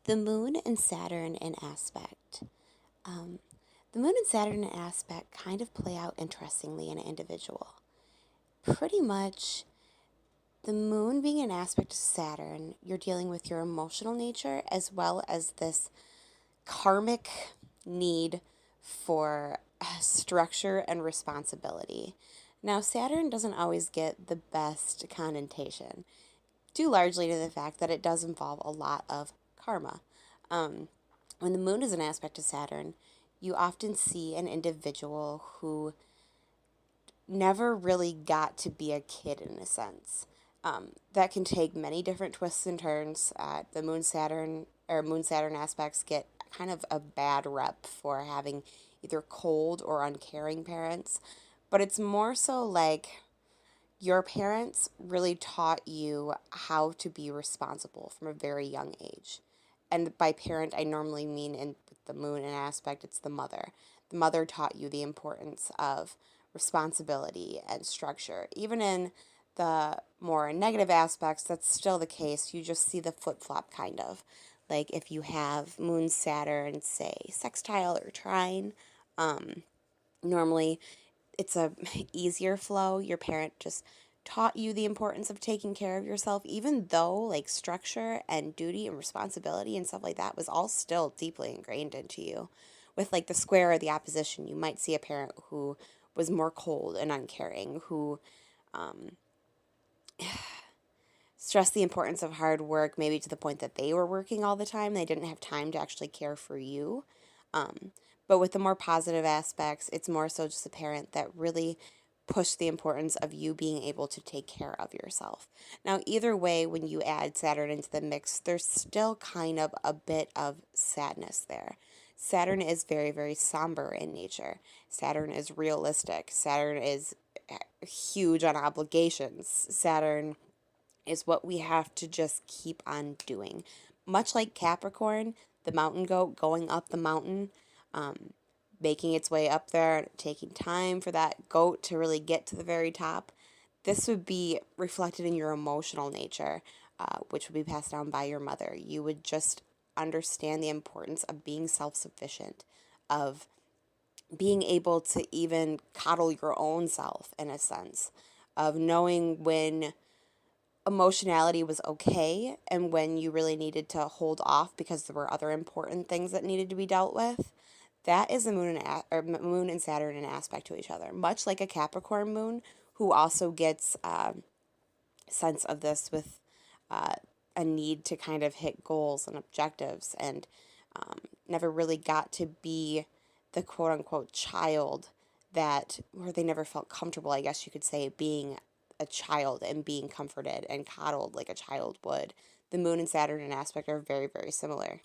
The moon and Saturn in aspect. Um, the moon and Saturn in aspect kind of play out interestingly in an individual. Pretty much, the moon being an aspect to Saturn, you're dealing with your emotional nature as well as this karmic need for structure and responsibility. Now, Saturn doesn't always get the best connotation, due largely to the fact that it does involve a lot of karma. Um, when the moon is an aspect to Saturn, you often see an individual who never really got to be a kid in a sense. That can take many different twists and turns. The Moon Saturn aspects get kind of a bad rep for having either cold or uncaring parents, but it's more so like your parents really taught you how to be responsible from a very young age. And by parent, I normally mean in the moon and aspect, it's the mother. The mother taught you the importance of responsibility and structure. Even in the more negative aspects, that's still the case. You just see the flip flop kind of. Like if you have Moon Saturn, say, sextile or trine, normally it's a easier flow. Your parent just taught you the importance of taking care of yourself, even though like structure and duty and responsibility and stuff like that was all still deeply ingrained into you. With like the square or the opposition, you might see a parent who was more cold and uncaring, who um, stressed the importance of hard work, maybe to the point that they were working all the time. They didn't have time to actually care for you. Um, but with the more positive aspects, it's more so just a parent that really pushed the importance of you being able to take care of yourself. Now, either way, when you add Saturn into the mix, there's still kind of a bit of sadness there. Saturn is very, very somber in nature. Saturn is realistic. Saturn is huge on obligations. Saturn is what we have to just keep on doing. Much like Capricorn, the mountain goat going up the mountain, um, making its way up there, taking time for that goat to really get to the very top. This would be reflected in your emotional nature, which would be passed down by your mother. You would just understand the importance of being self sufficient, of being able to even coddle your own self in a sense, of knowing when emotionality was okay and when you really needed to hold off because there were other important things that needed to be dealt with. That is the moon and Saturn in aspect to each other, much like a Capricorn moon, who also gets sense of this with uh, a need to kind of hit goals and objectives, and never really got to be the quote unquote child that, where they never felt comfortable, I guess you could say, being a child and being comforted and coddled like a child would. The moon and Saturn in aspect are very, very similar.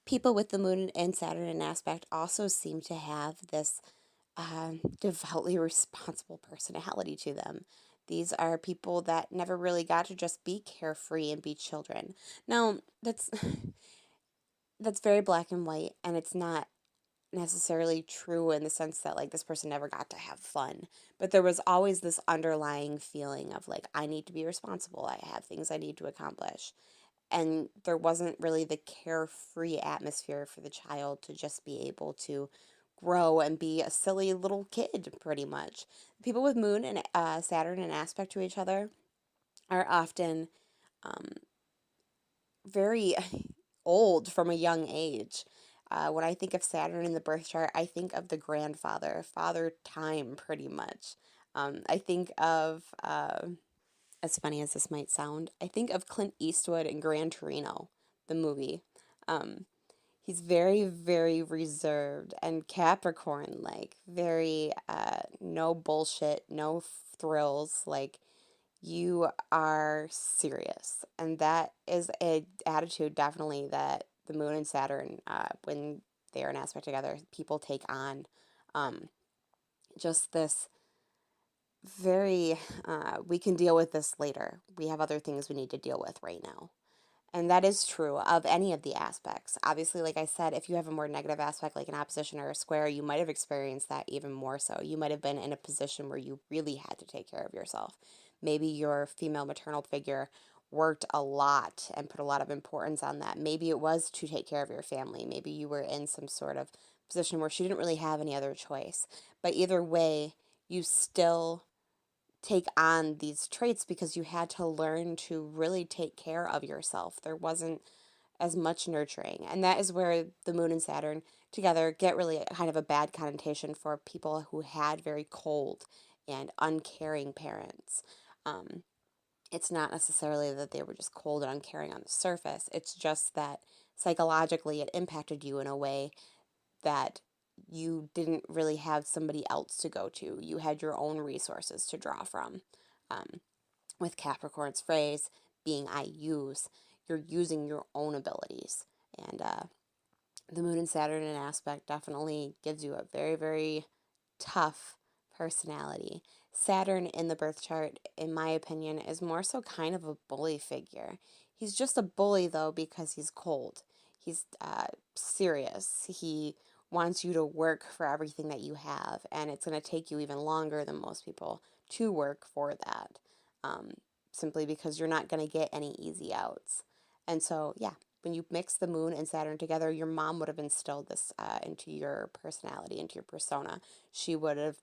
People with the moon and Saturn in aspect also seem to have this devoutly responsible personality to them. These are people that never really got to just be carefree and be children. Now, that's very black and white, and it's not necessarily true in the sense that like this person never got to have fun, but there was always this underlying feeling of like I need to be responsible, I have things I need to accomplish, and there wasn't really the carefree atmosphere for the child to just be able to grow and be a silly little kid pretty much. People with moon and Saturn in aspect to each other are often um, very old from a young age. When I think of Saturn in the birth chart, I think of the grandfather, father time, pretty much. I think of, as funny as this might sound, I think of Clint Eastwood in Gran Torino, the movie. Um, he's very, very reserved and Capricorn like, very no bullshit, no thrills. Like, you are serious, and that is a attitude definitely that the moon and Saturn, when they are in aspect together, people take on. um, just this very we can deal with this later, we have other things we need to deal with right now. And that is true of any of the aspects. Obviously, like I said, if you have a more negative aspect like an opposition or a square, you might have experienced that even more so. You might have been in a position where you really had to take care of yourself. Maybe your female maternal figure worked a lot and put a lot of importance on that. Maybe it was to take care of your family. Maybe you were in some sort of position where she didn't really have any other choice. But either way, you still take on these traits because you had to learn to really take care of yourself. There wasn't as much nurturing. And that is where the moon and Saturn together get really kind of a bad connotation for people who had very cold and uncaring parents. Um, it's not necessarily that they were just cold and uncaring on the surface. It's just that psychologically it impacted you in a way that you didn't really have somebody else to go to. You had your own resources to draw from. Um, with Capricorn's phrase being I use, you're using your own abilities. And the moon and Saturn in aspect definitely gives you a very, very tough personality. Saturn in the birth chart, in my opinion, is more so kind of a bully figure. He's just a bully, though, because he's cold. He's serious. He wants you to work for everything that you have, and it's going to take you even longer than most people to work for that, um, simply because you're not going to get any easy outs. And so, yeah, when you mix the moon and Saturn together, your mom would have instilled this into your personality, into your persona. She would have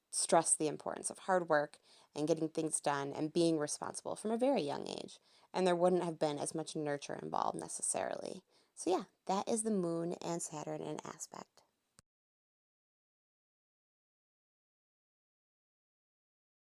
stressed the importance of hard work and getting things done and being responsible from a very young age. And there wouldn't have been as much nurture involved necessarily. So, yeah, that is the moon and Saturn in aspect.